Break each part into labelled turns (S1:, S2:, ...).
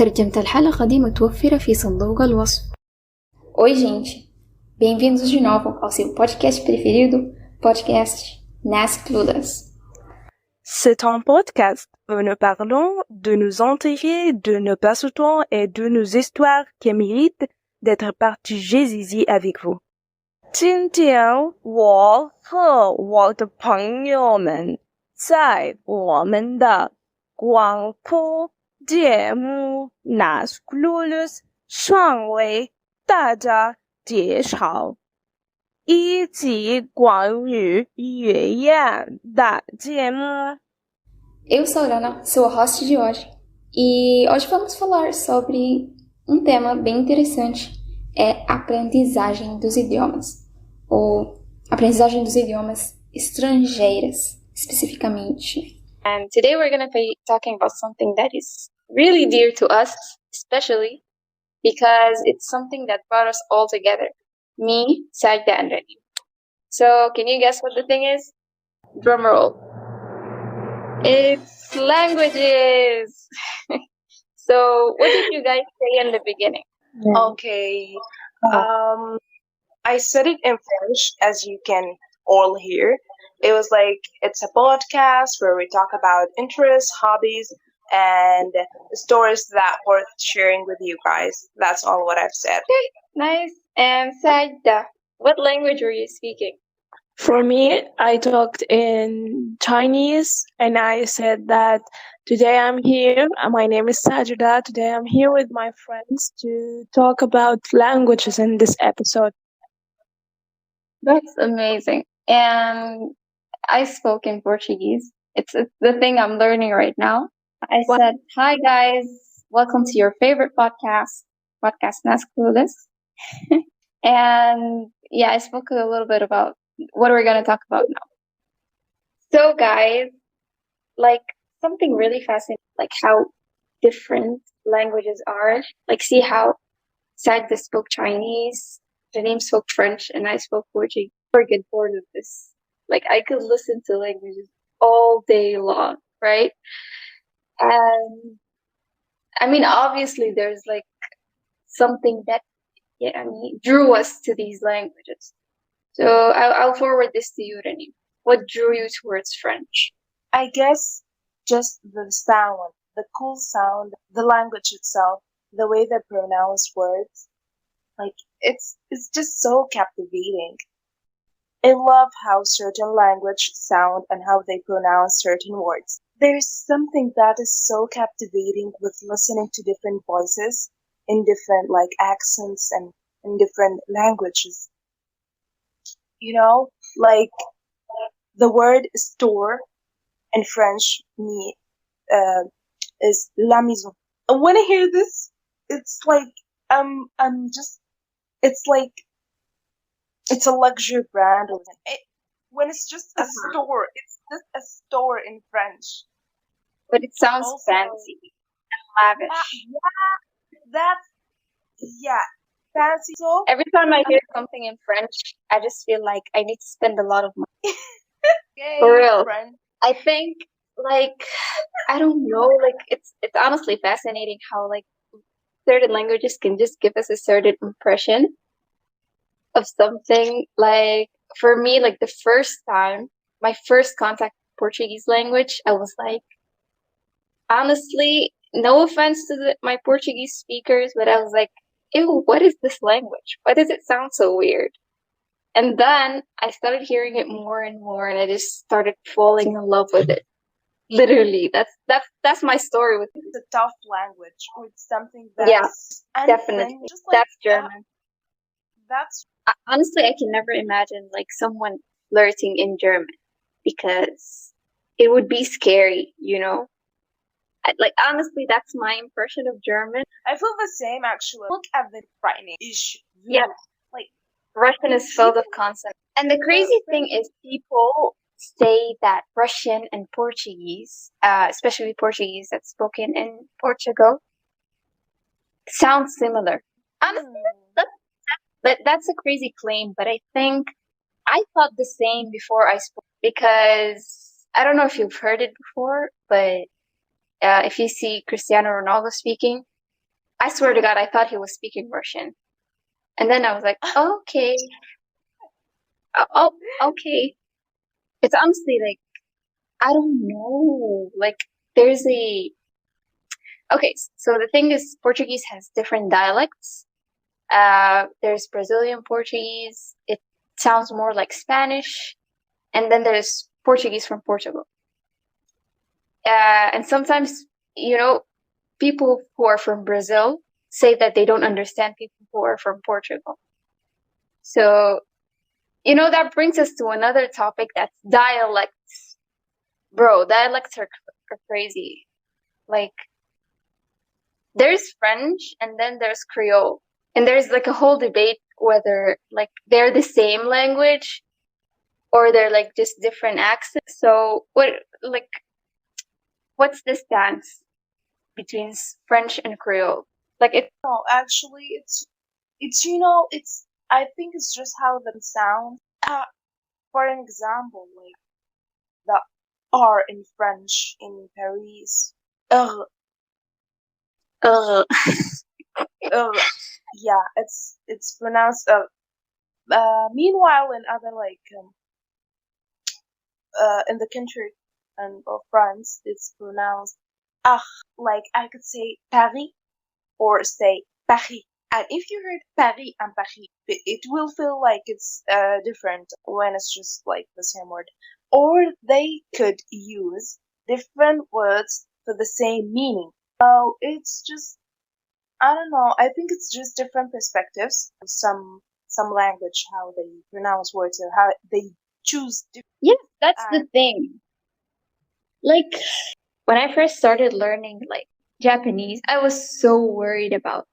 S1: ترجمة الحلقة دي متوفرة في صندوق الوصف.
S2: Oi, gente! Bem-vindos de novo ao seu podcast preferido, podcast Nas Clueless.
S3: C'est un podcast où nous parlons de nos intérêts, de nos passe-temps et de nos histoires qui méritent d'être partagées ici avec vous. 今天我和我的朋友们在我们的广播节目 Nas Clueless 上为大家介绍一集关于语言的节目。
S2: Eu sou a Rana, sou a host de hoje. E hoje vamos falar sobre um tema bem interessante, é a aprendizagem dos idiomas. Ou aprendizagem dos idiomas estrangeiras, especificamente. And today we're going to be talking about something that is really dear to us, especially because it's something that brought us all together. Me, Sاجدة, and Raneem. So, can you guess what the thing is? Drum roll. It's languages! So, what did you guys say in the beginning?
S3: Okay. I said it in French, as you can all hear. It was like, it's a podcast where we talk about interests, hobbies, and stories that are worth sharing with you guys. That's all what I've said.
S2: Okay, nice. And Sajda, what language were you speaking?
S3: For me, I talked in Chinese, and I said that today I'm here. My name is Saجدة. Today I'm here with my friends to talk about languages in this episode.
S2: That's amazing. And I spoke in Portuguese. It's the thing I'm learning right now. I said, hi guys, welcome to your favorite podcast Nas Clueless. And yeah, I spoke a little bit about what we're going to talk about now. So guys, like something really fascinating, like how different languages are. Like see how Sajda spoke Chinese, Raneem spoke French, and I spoke Portuguese for a good part of this. Like I could listen to languages all day long, right? And I mean, obviously there's like something that drew us to these languages. So I'll forward this to you, Raneem. What drew you towards French?
S3: I guess just the sound, the cool sound, the language itself, the way they pronounce words. Like, it's just so captivating. I love how certain language sound and how they pronounce certain words. There's something that is so captivating with listening to different voices in different like accents and in different languages. You know, like the word store in French is la maison. When I hear this, it's like it's like it's a luxury brand. When it's just a store, it's just a store in French.
S2: But it sounds also fancy and lavish.
S3: Fancy. So
S2: every time I hear something in French, I just feel like I need to spend a lot of money. For real.
S3: French.
S2: I think like I don't know, like it's honestly fascinating how like certain languages can just give us a certain impression of something. Like for me, like the first time, my first contact with Portuguese language, I was like, honestly, no offense to my Portuguese speakers, but I was like, ew, what is this language? Why does it sound so weird? And then I started hearing it more and more, and I just started falling in love with it. Literally, that's my story with it.
S3: It's a tough language with something that's
S2: definitely.
S3: Just like,
S2: that's German. Honestly, I can never imagine like someone flirting in German because it would be scary, you know? Like honestly, that's my impression of German.
S3: I feel the same actually. Look at the writing.
S2: Yeah. Like Russian is filled with consonants. And the crazy thing is people say that Russian and Portuguese, especially Portuguese that's spoken in Portugal, sound similar. Honestly, that's a crazy claim, but I think I thought the same before I spoke because I don't know if you've heard it before, but if you see Cristiano Ronaldo speaking, I swear to God, I thought he was speaking Russian. And then I was like, okay. Oh, okay. It's honestly like, I don't know. Like, there's a. Okay, so the thing is, Portuguese has different dialects. There's Brazilian Portuguese. It sounds more like Spanish. And then there's Portuguese from Portugal. And sometimes, people who are from Brazil say that they don't understand people who are from Portugal. So, that brings us to another topic, that's dialects. Bro, dialects are crazy. Like, there's French and then there's Creole. And there's like a whole debate whether like they're the same language or they're like just different accents. So what's the stance between French and Creole? Like it.
S3: No, actually, it's I think it's just how them sound. For an example, like the R in French in Paris,
S2: Uh,
S3: yeah, it's pronounced. Meanwhile, in other like in the country of France, it's pronounced ah. Like I could say Paris or say Paris. And if you heard Paris and Paris, it will feel like it's different when it's just like the same word. Or they could use different words for the same meaning. So it's just, I don't know. I think it's just different perspectives. Some language, how they pronounce words or how they choose.
S2: Yeah, that's the thing. Like when I first started learning like Japanese, I was so worried about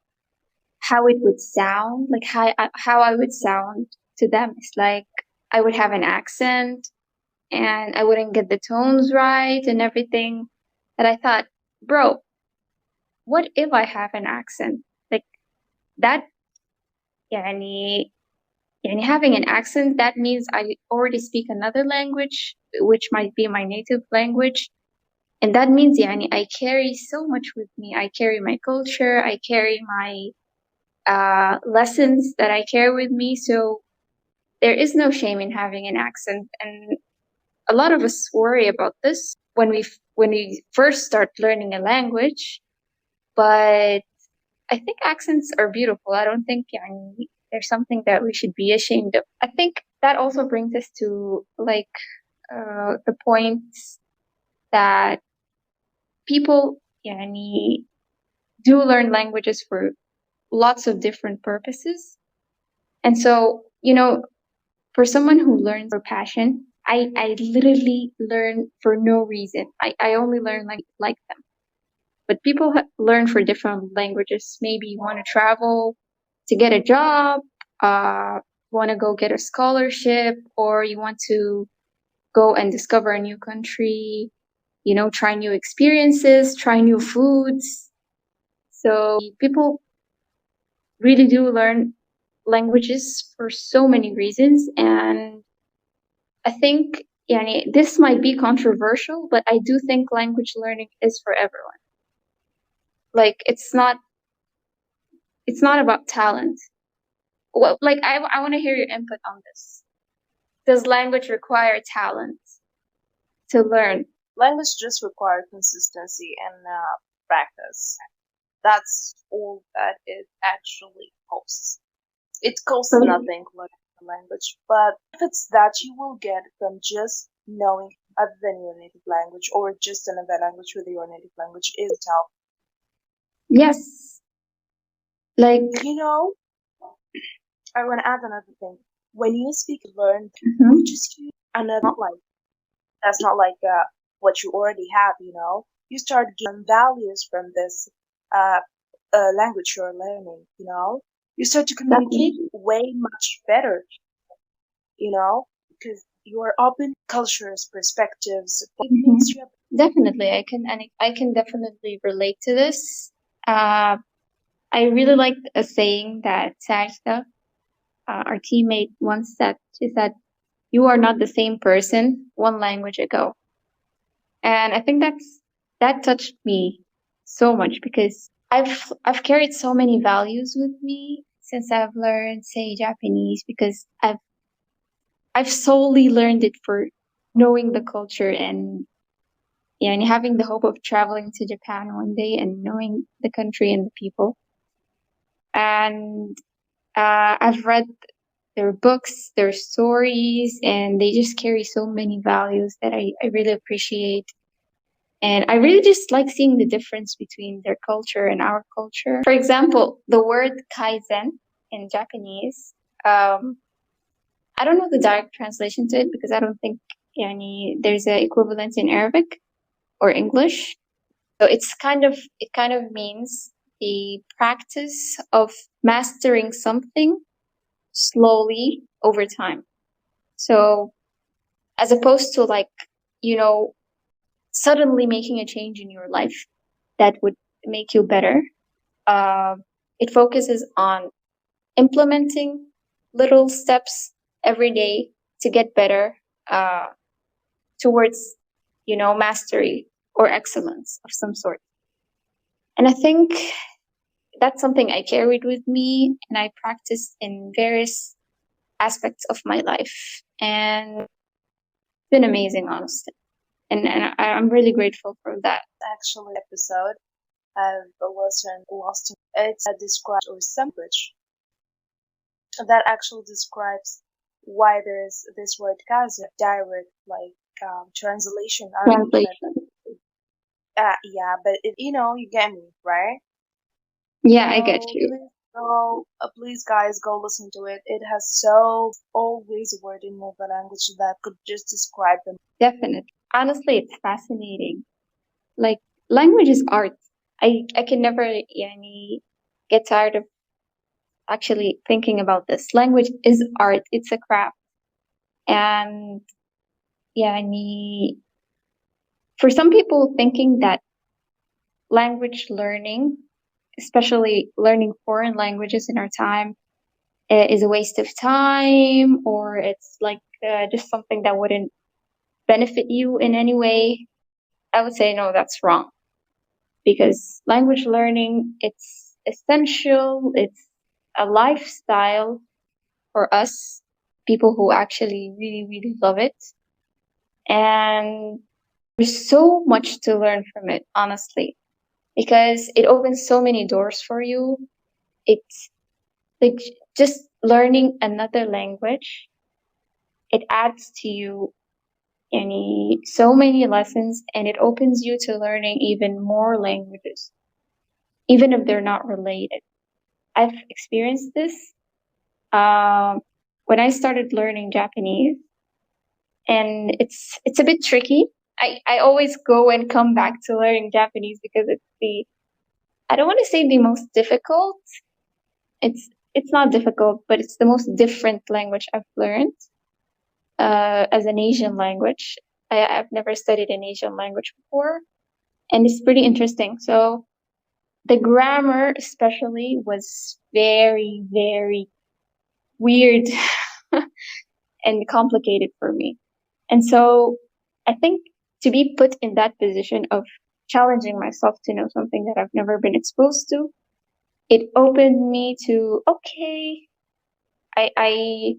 S2: how it would sound, like how I would sound to them. It's like I would have an accent and I wouldn't get the tones right and everything. And I thought, bro, what if I have an accent? Like that, yani, having an accent, that means I already speak another language, which might be my native language. And that means, I carry so much with me. I carry my culture, I carry my lessons that I carry with me. So there is no shame in having an accent. And a lot of us worry about this when we first start learning a language. But I think accents are beautiful. I don't think there's something that we should be ashamed of. I think that also brings us to like the point that people do learn languages for lots of different purposes. And so, for someone who learns for passion, I literally learn for no reason. I only learn like them. But people learn for different languages. Maybe you want to travel to get a job, want to go get a scholarship, or you want to go and discover a new country, try new experiences, try new foods. So people really do learn languages for so many reasons. And I think this might be controversial, but I do think language learning is for everyone. Like it's not about talent. Well, like I want to hear your input on this. Does language require talent to learn?
S3: Language just requires consistency and practice. That's all that it actually costs. It costs nothing learning a language, but if it's that you will get from just knowing other than your native language or just another language with your native language is talent.
S2: Yes. Like
S3: I want to add another thing. When you speak learn, you just use another that's not like what you already have, You start getting values from this language you're learning, You start to communicate way much better, because you're open cultures, perspectives.
S2: Definitely, I can definitely relate to this. I really like a saying that Sاجدة, our teammate, once said. She said, "You are not the same person one language ago." And I think that touched me so much because I've carried so many values with me since I've learned, say, Japanese, because I've solely learned it for knowing the culture and having the hope of traveling to Japan one day and knowing the country and the people. And I've read their books, their stories, and they just carry so many values that I really appreciate. And I really just like seeing the difference between their culture and our culture. For example, the word kaizen in Japanese, I don't know the direct translation to it because I don't think there's an equivalent in Arabic or English. So it kind of means the practice of mastering something slowly over time. So as opposed to suddenly making a change in your life that would make you better, it focuses on implementing little steps every day to get better towards, mastery or excellence of some sort. And I think that's something I carried with me and I practiced in various aspects of my life. And it's been amazing, honestly. And I'm really grateful for that.
S3: Actually, episode I've listened lost. It's a describe or sandwich that actually describes why there's this word kaza direct translation. Yeah, but you get me, right?
S2: Yeah, I get you.
S3: Please, guys, go listen to it. It has so always a word in the language that could just describe them.
S2: Definitely. Honestly, it's fascinating. Like, language is art. I can never get tired of actually thinking about this. Language is art. It's a craft. And for some people thinking that language learning, especially learning foreign languages in our time, is a waste of time, or it's just something that wouldn't benefit you in any way, I would say no, that's wrong. Because language learning, it's essential. It's a lifestyle for us, people who actually really, really love it. And there's so much to learn from it, honestly, because it opens so many doors for you. It's like just learning another language. It adds to you so many lessons, and it opens you to learning even more languages, even if they're not related. I've experienced this when I started learning Japanese, and it's a bit tricky. I always go and come back to learning Japanese because it's I don't want to say the most difficult. It's not difficult, but it's the most different language I've learned as an Asian language. I've never studied an Asian language before, and it's pretty interesting. So the grammar especially was very, very weird and complicated for me. And so I think to be put in that position of challenging myself to know something that I've never been exposed to, it opened me to, okay, I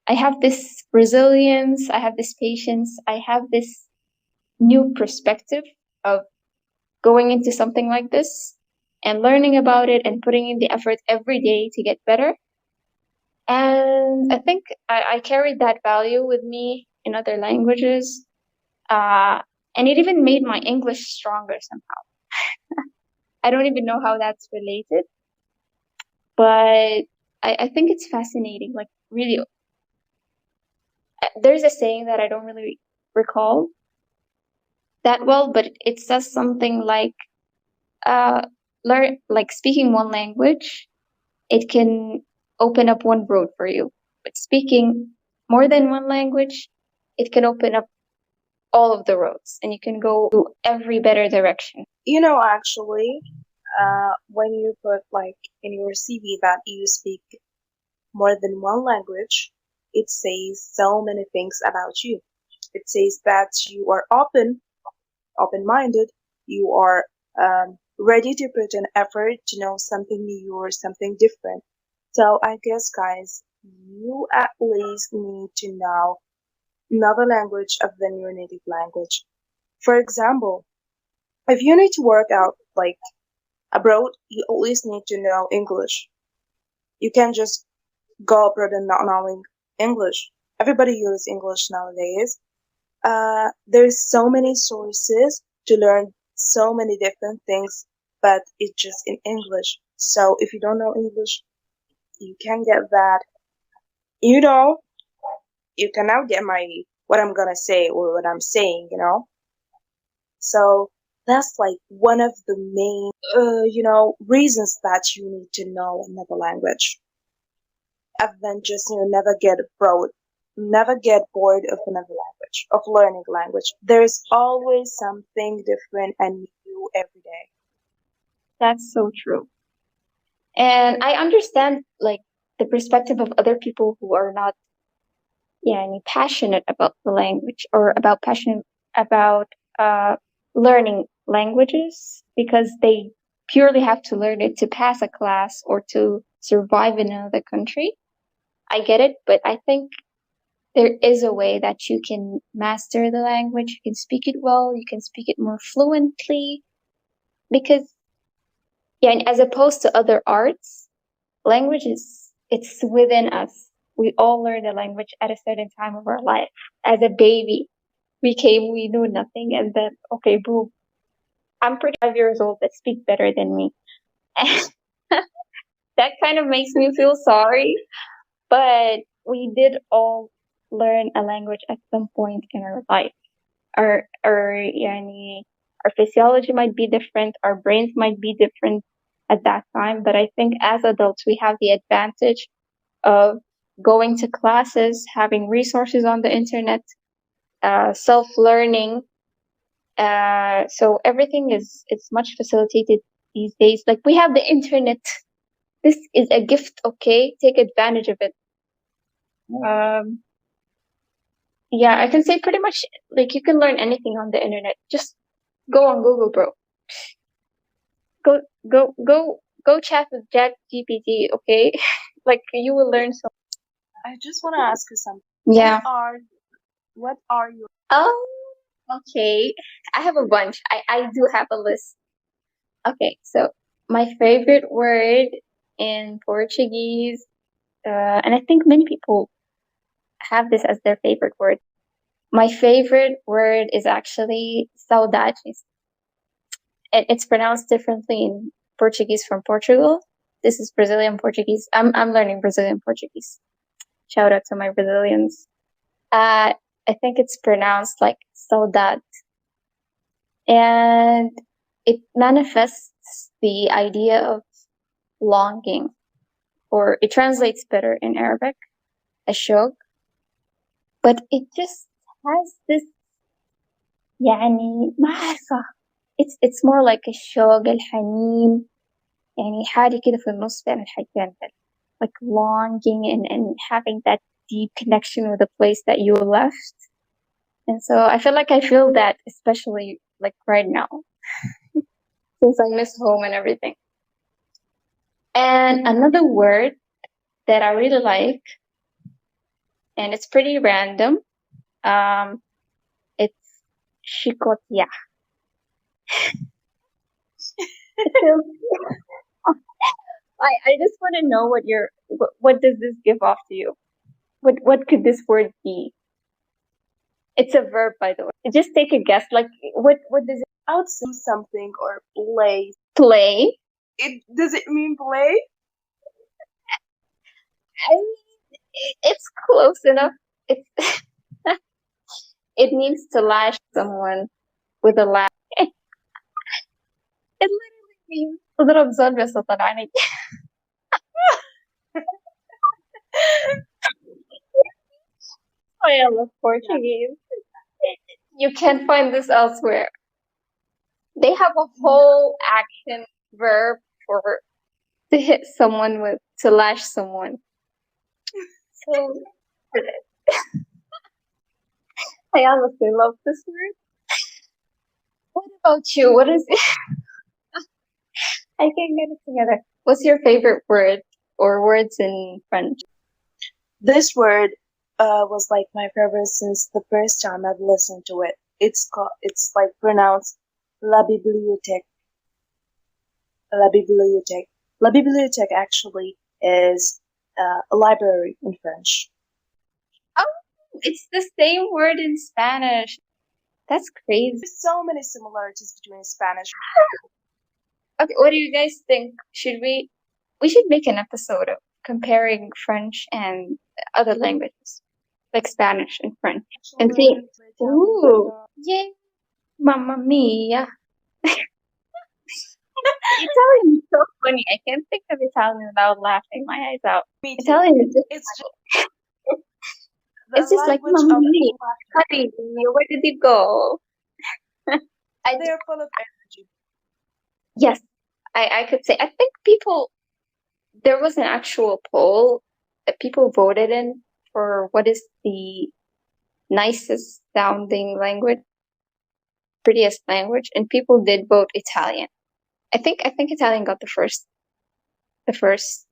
S2: have this resilience, I have this patience, I have this new perspective of going into something like this and learning about it and putting in the effort every day to get better. And I think I carried that value with me in other languages. And it even made my English stronger somehow. I don't even know how that's related, but I think it's fascinating. Like, really, there's a saying that I don't really recall that well, but it says something like, speaking one language, it can open up one road for you. But speaking more than one language, it can open up all of the roads and you can go to every better direction.
S3: Actually, when you put in your CV that you speak more than one language, it says so many things about you. It says that you are open-minded, you are ready to put an effort to know something new or something different. So I guess, guys, you at least need to know another language other than your native language. For example, if you need to work out like abroad, you at least need to know English. You can't just go abroad and not knowing English. Everybody uses English nowadays. There's so many sources to learn so many different things, but it's just in English. So if you don't know English, you can get that. You know, you can now get what I'm gonna say or what I'm saying, you know? So that's like one of the main, reasons that you need to know another language. And then just, never get bored of another language, of learning language. There's always something different and new every day.
S2: That's so true. And I understand like the perspective of other people who are not passionate about the language or passionate about learning languages because they purely have to learn it to pass a class or to survive in another country. I get it, but I think there is a way that you can master the language. You can speak it well. You can speak it more fluently because, and as opposed to other arts, language it's within us. We all learn a language at a certain time of our life. As a baby, we knew nothing, and then, okay, boom. I'm pretty 5 years old that speak better than me. That kind of makes me feel sorry, but we did all learn a language at some point in our life. Our physiology might be different, our brains might be different at that time, but I think as adults we have the advantage of going to classes, having resources on the internet, self-learning. So everything is much facilitated these days. Like we have the internet. This is a gift, okay? Take advantage of it. I can say pretty much like you can learn anything on the internet. Just go on Google, bro. Go chat with ChatGPT, okay? Like you will learn so.
S3: I just want to ask you something.
S2: Yeah.
S3: What are your?
S2: Oh, okay. I have a bunch. I do have a list. Okay, so my favorite word in Portuguese, and I think many people have this as their favorite word. My favorite word is actually saudades. It's pronounced differently in Portuguese from Portugal. This is Brazilian Portuguese. I'm learning Brazilian Portuguese. Shout out to my Brazilians. I think it's pronounced like saudade. And it manifests the idea of longing, or it translates better in Arabic, ashok. But it just has this, ما عارفة. It's more like الشوق الحنين حاجة كده في النص بين الحاجتين, like longing and having that deep connection with the place that you left. And so I feel that especially like right now since I miss home and everything. And another word that I really like, and it's pretty random, it's chicotia. I just want to know what does this give off to you? What could this word be? It's a verb, by the way. Just take a guess. Like what does it?
S3: I would say something or play.
S2: Play?
S3: Does it mean play?
S2: I mean, it's close enough. It means to lash someone with a lash. It literally means اضرب ضربة سطر عليك. I love Portuguese. You can't find this elsewhere. They have a whole action verb for to hit someone with, to lash someone. So I honestly love this word. What about you? What is it? I can get it together. What's your favorite word or words in French?
S3: This word was like my favorite since the first time I've listened to it. It's like pronounced la bibliothèque. La bibliothèque. La bibliothèque actually is a library in French.
S2: Oh, it's the same word in Spanish. That's crazy.
S3: There's so many similarities between Spanish.
S2: Okay, what do you guys think? We should make an episode of comparing French and other languages, like Spanish and French, and see. Ooh, yay, mamma mia! Italian is so funny. I can't think of Italian without laughing my eyes out. Italian is just it's just like mamma mia, honey, where did you go?
S3: They're full of energy.
S2: Yes, I could say. I think there was an actual poll that people voted in for what is the nicest sounding language, prettiest language, and people did vote Italian. I think Italian got the first position.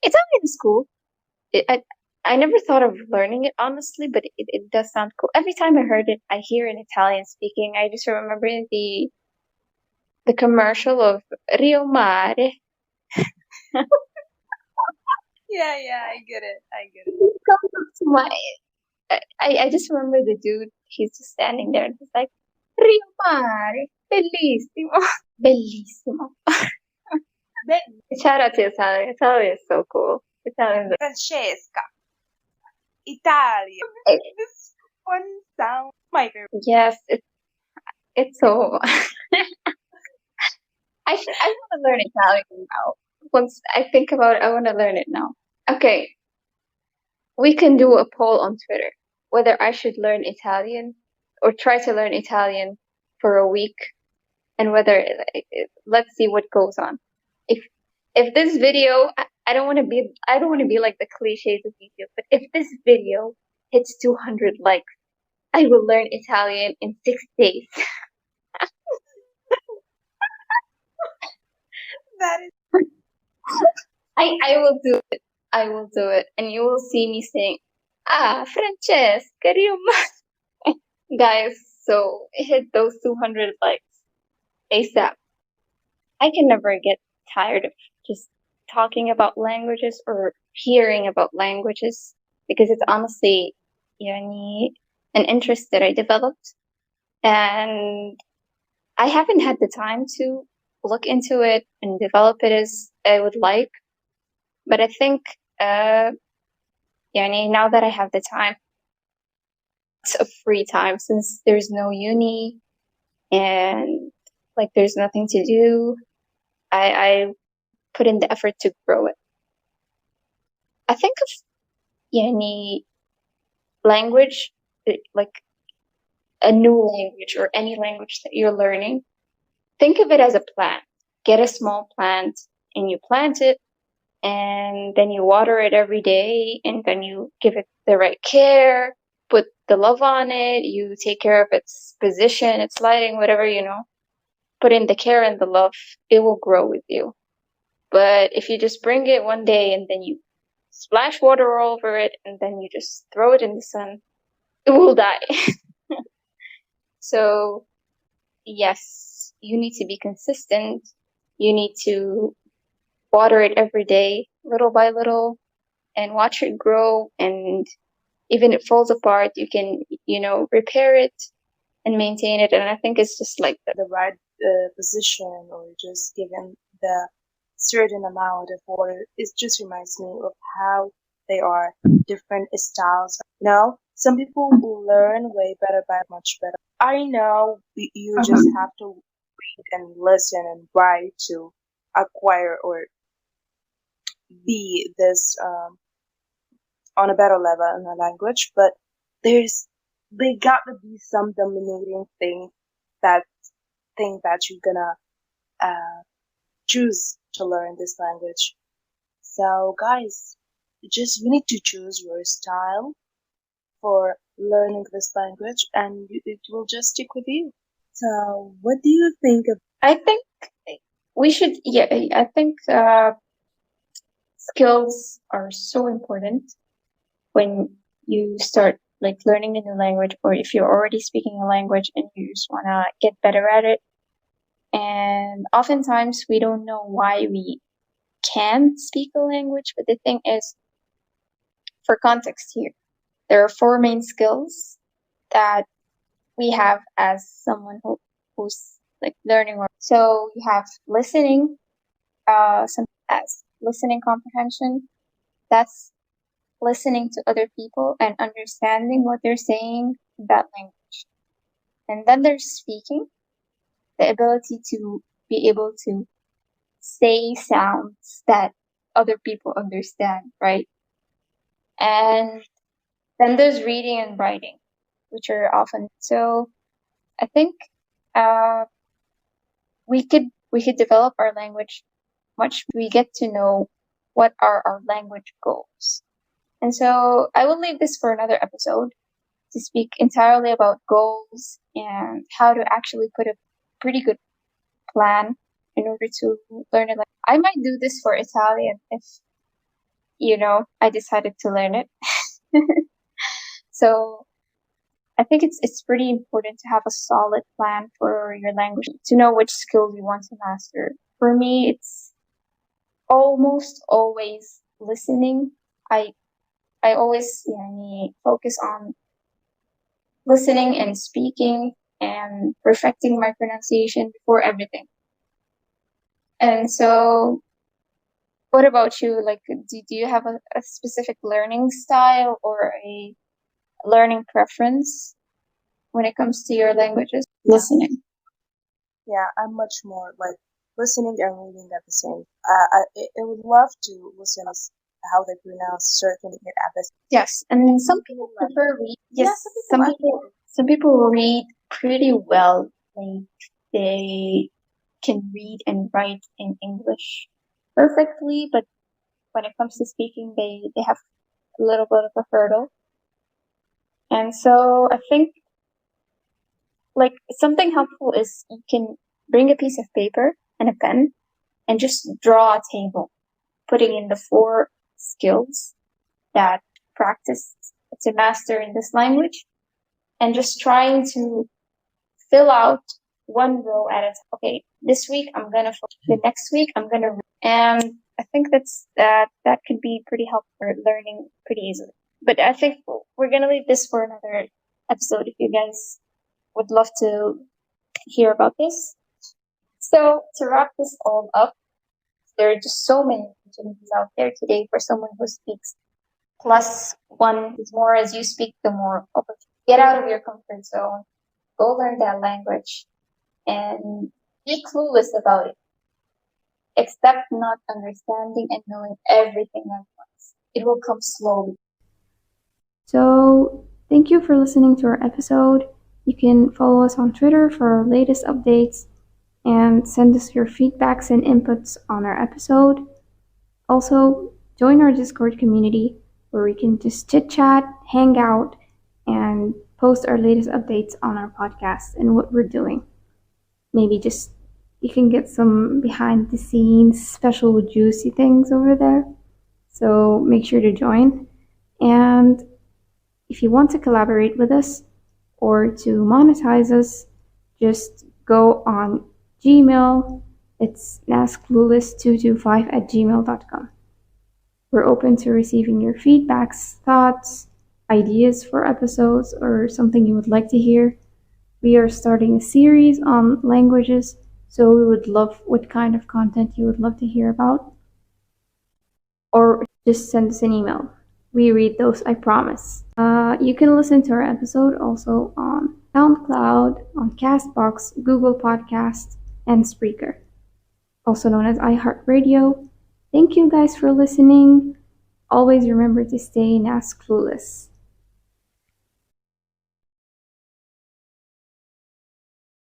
S2: Italian is cool. I never thought of learning it honestly, but it does sound cool. Every time I hear an Italian speaking, I just remember the commercial of Rio Mare.
S3: Yeah, I get it.
S2: It comes up to my. I just remember the dude. He's just standing there and he's like, Rio Mare, bellissimo, bellissimo. Shout out to Italian. Italian is so cool. Italian.
S3: Francesca. Italian. This one sound my favorite.
S2: Yes, it's so. I want to learn Italian now. Once I think about it, I want to learn it now. Okay, we can do a poll on Twitter whether I should learn Italian or try to learn Italian for a week, and whether let's see what goes on. If this video, I don't want to be like the cliches of YouTube, but if this video hits 200 likes, I will learn Italian in 6 days.
S3: That is.
S2: I will do it. I will do it, and you will see me saying, Francesca, guys. So hit those 200 likes ASAP. I can never get tired of just talking about languages or hearing about languages, because it's honestly an interest that I developed, and I haven't had the time to look into it and develop it as I would like. But I think now that I have the time, it's a free time since there's no uni and like there's nothing to do. I put in the effort to grow it. I think of language, like a new language or any language that you're learning. Think of it as a plant. Get a small plant and you plant it, and then you water it every day, and then you give it the right care, put the love on it, you take care of its position, its lighting, whatever, put in the care and the love, it will grow with you. But if you just bring it one day and then you splash water all over it and then you just throw it in the sun, it will die. So yes, you need to be consistent. You need to water it every day, little by little, and watch it grow. And even if it falls apart, you can, repair it and maintain it. And I think it's just like
S3: the right position, or just given the certain amount of water. It just reminds me of how they are different styles. Some people will learn way better by much better. I know you just have to read and listen and write to acquire or be this on a better level in a language, but they got to be some dominating thing that you're gonna choose to learn this language. So guys, you need to choose your style for learning this language, and it will just stick with you. So what do you think of
S2: I think we should, yeah, I think skills are so important when you start like learning a new language, or if you're already speaking a language and you just want to get better at it. And oftentimes we don't know why we can't speak a language, but the thing is, for context here, there are 4 main skills that we have as someone who's like learning. So you have listening, some as listening comprehension. That's listening to other people and understanding what they're saying in that language. And then there's speaking, the ability to be able to say sounds that other people understand, right? And then there's reading and writing, which are often, so I think we could develop our language much. We get to know what are our language goals. And so I will leave this for another episode to speak entirely about goals and how to actually put a pretty good plan in order to learn it. I might do this for Italian if, I decided to learn it. So I think it's pretty important to have a solid plan for your language, to know which skills you want to master. For me, it's almost always listening. I always focus on listening and speaking and perfecting my pronunciation before everything. And so, what about you? Like, do you have a specific learning style or a learning preference when it comes to your languages? Listening.
S3: Yeah, I'm much more like listening and reading at the same. I would love to listen to how they pronounce certain episodes.
S2: Yes, and some people prefer read. Yes, some people read pretty well. Like they can read and write in English perfectly, but when it comes to speaking, they have a little bit of a hurdle. And so I think like something helpful is you can bring a piece of paper and a pen and just draw a table, putting in the 4 skills that practice to master in this language, and just trying to fill out one row at a time. Okay, this week I'm gonna, the next week I'm gonna, and I think that could be pretty helpful for learning pretty easily. But I think we're gonna leave this for another episode if you guys would love to hear about this. So to wrap this all up, there are just so many opportunities out there today for someone who speaks +1 is more. As you speak, the more opportunity. Get out of your comfort zone, go learn that language, and be clueless about it. Accept not understanding and knowing everything at once. It will come slowly.
S1: So, thank you for listening to our episode. You can follow us on Twitter for our latest updates and send us your feedbacks and inputs on our episode. Also, join our Discord community where we can just chit-chat, hang out, and post our latest updates on our podcast and what we're doing. Maybe just you can get some behind-the-scenes, special juicy things over there. So make sure to join. And if you want to collaborate with us or to monetize us, just go on Gmail. It's nasclueless225@gmail.com. We're open to receiving your feedbacks, thoughts, ideas for episodes, or something you would like to hear. We are starting a series on languages, so we would love what kind of content you would love to hear about. Or just send us an email. We read those, I promise. You can listen to our episode also on SoundCloud, on Castbox, Google Podcasts, and Spreaker, also known as iHeartRadio. Thank you guys for listening. Always remember to stay Nas Clueless.